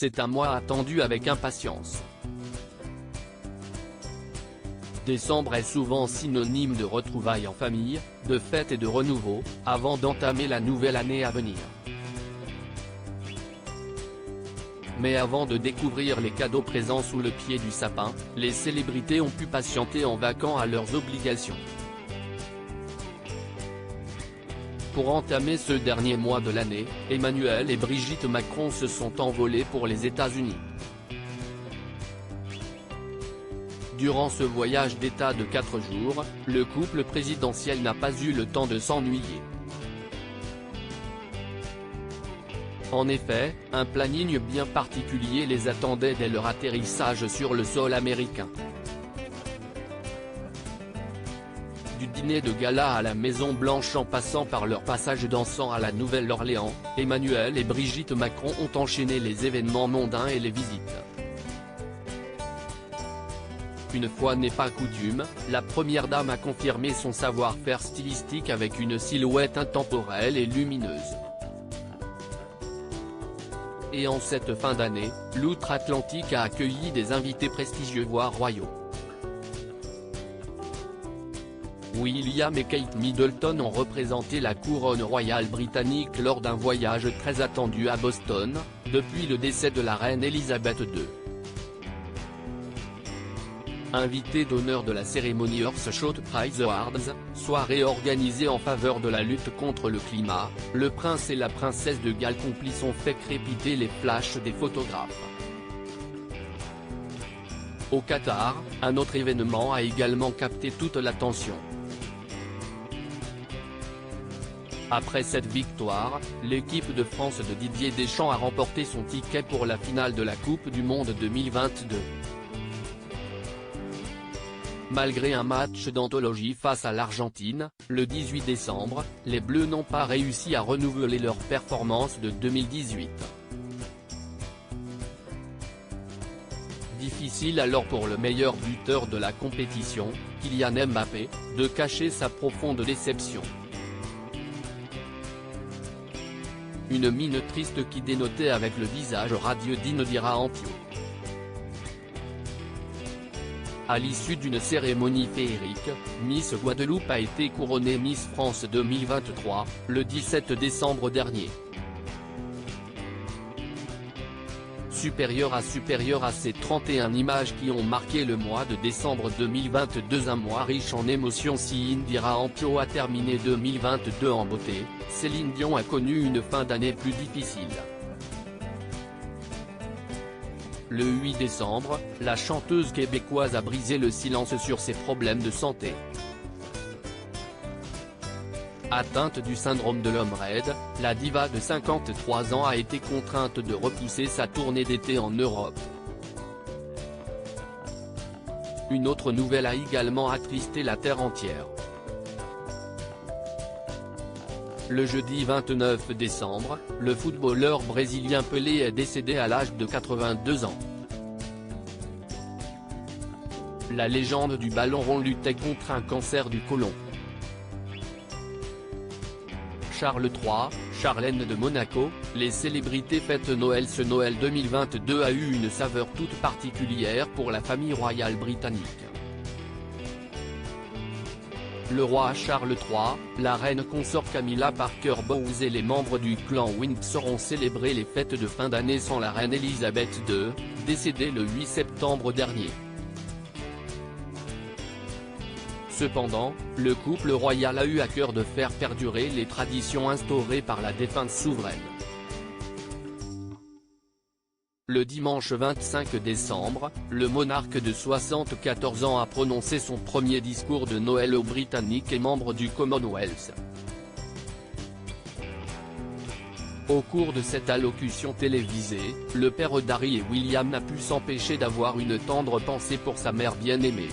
c'est un mois attendu avec impatience. Décembre est souvent synonyme de retrouvailles en famille, de fêtes et de renouveau, avant d'entamer la nouvelle année à venir. Mais avant de découvrir les cadeaux présents sous le pied du sapin, les célébrités ont pu patienter en vaquant à leurs obligations. Pour entamer ce dernier mois de l'année, Emmanuel et Brigitte Macron se sont envolés pour les États-Unis. Durant ce voyage d'État de 4 jours, le couple présidentiel n'a pas eu le temps de s'ennuyer. En effet, un planning bien particulier les attendait dès leur atterrissage sur le sol américain. Du dîner de gala à la Maison Blanche en passant par leur passage dansant à la Nouvelle-Orléans, Emmanuel et Brigitte Macron ont enchaîné les événements mondains et les visites. Une fois n'est pas coutume, la première dame a confirmé son savoir-faire stylistique avec une silhouette intemporelle et lumineuse. Et en cette fin d'année, l'outre-Atlantique a accueilli des invités prestigieux voire royaux. William et Kate Middleton ont représenté la couronne royale britannique lors d'un voyage très attendu à Boston, depuis le décès de la reine Elisabeth II. Invité d'honneur de la cérémonie Earthshot Prize Awards, soirée organisée en faveur de la lutte contre le climat, le prince et la princesse de Galles complices ont fait crépiter les flashs des photographes. Au Qatar, un autre événement a également capté toute l'attention. Après cette victoire, l'équipe de France de Didier Deschamps a remporté son ticket pour la finale de la Coupe du Monde 2022. Malgré un match d'anthologie face à l'Argentine, le 18 décembre, les Bleus n'ont pas réussi à renouveler leur performance de 2018. Difficile alors pour le meilleur buteur de la compétition, Kylian Mbappé, de cacher sa profonde déception. Une mine triste qui dénotait avec le visage radieux d'Indira Antio. À l'issue d'une cérémonie féerique, Miss Guadeloupe a été couronnée Miss France 2023, le 17 décembre dernier. Supérieure à ces 31 images qui ont marqué le mois de décembre 2022, un mois riche en émotions. Si Indira Antio a terminé 2022 en beauté, Céline Dion a connu une fin d'année plus difficile. Le 8 décembre, la chanteuse québécoise a brisé le silence sur ses problèmes de santé. Atteinte du syndrome de l'homme raide, la diva de 53 ans a été contrainte de repousser sa tournée d'été en Europe. Une autre nouvelle a également attristé la terre entière. Le jeudi 29 décembre, le footballeur brésilien Pelé est décédé à l'âge de 82 ans. La légende du ballon rond luttait contre un cancer du côlon. Charles III, Charlène de Monaco, les célébrités fêtent Noël. Ce Noël 2022 a eu une saveur toute particulière pour la famille royale britannique. Le roi Charles III, la reine consort Camilla Parker Bowles et les membres du clan Windsor ont célébré les fêtes de fin d'année sans la reine Elisabeth II, décédée le 8 septembre dernier. Cependant, le couple royal a eu à cœur de faire perdurer les traditions instaurées par la défunte souveraine. Le dimanche 25 décembre, le monarque de 74 ans a prononcé son premier discours de Noël aux Britanniques et membres du Commonwealth. Au cours de cette allocution télévisée, le père d'Harry et William n'a pu s'empêcher d'avoir une tendre pensée pour sa mère bien-aimée.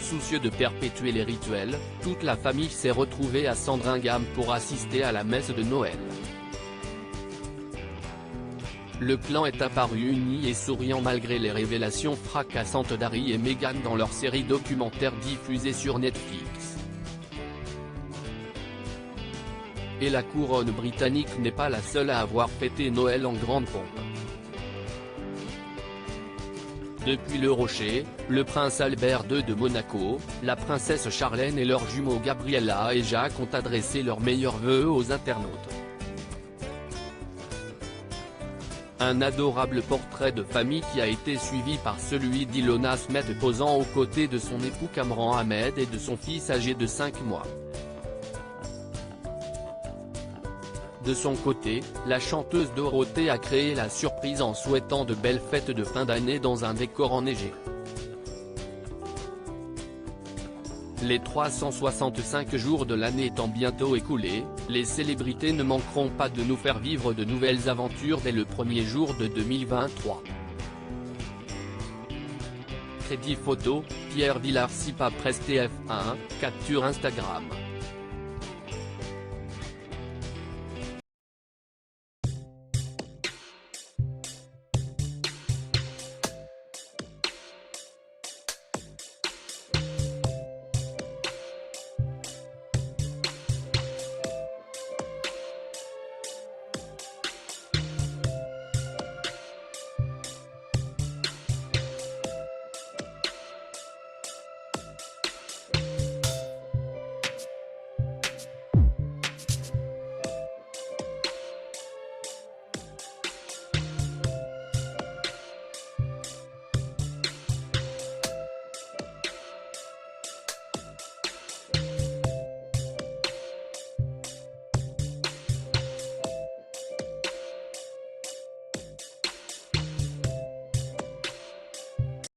Soucieux de perpétuer les rituels, toute la famille s'est retrouvée à Sandringham pour assister à la messe de Noël. Le clan est apparu uni et souriant malgré les révélations fracassantes d'Harry et Meghan dans leur série documentaire diffusée sur Netflix. Et la couronne britannique n'est pas la seule à avoir fêté Noël en grande pompe. Depuis le Rocher, le prince Albert II de Monaco, la princesse Charlène et leurs jumeaux Gabriella et Jacques ont adressé leurs meilleurs vœux aux internautes. Un adorable portrait de famille qui a été suivi par celui d'Ilona Smith posant aux côtés de son époux Kamran Ahmed et de son fils âgé de 5 mois. De son côté, la chanteuse Dorothée a créé la surprise en souhaitant de belles fêtes de fin d'année dans un décor enneigé. Les 365 jours de l'année étant bientôt écoulés, les célébrités ne manqueront pas de nous faire vivre de nouvelles aventures dès le premier jour de 2023. Crédit photo, Pierre Villar Sipa Presse TF1, capture Instagram.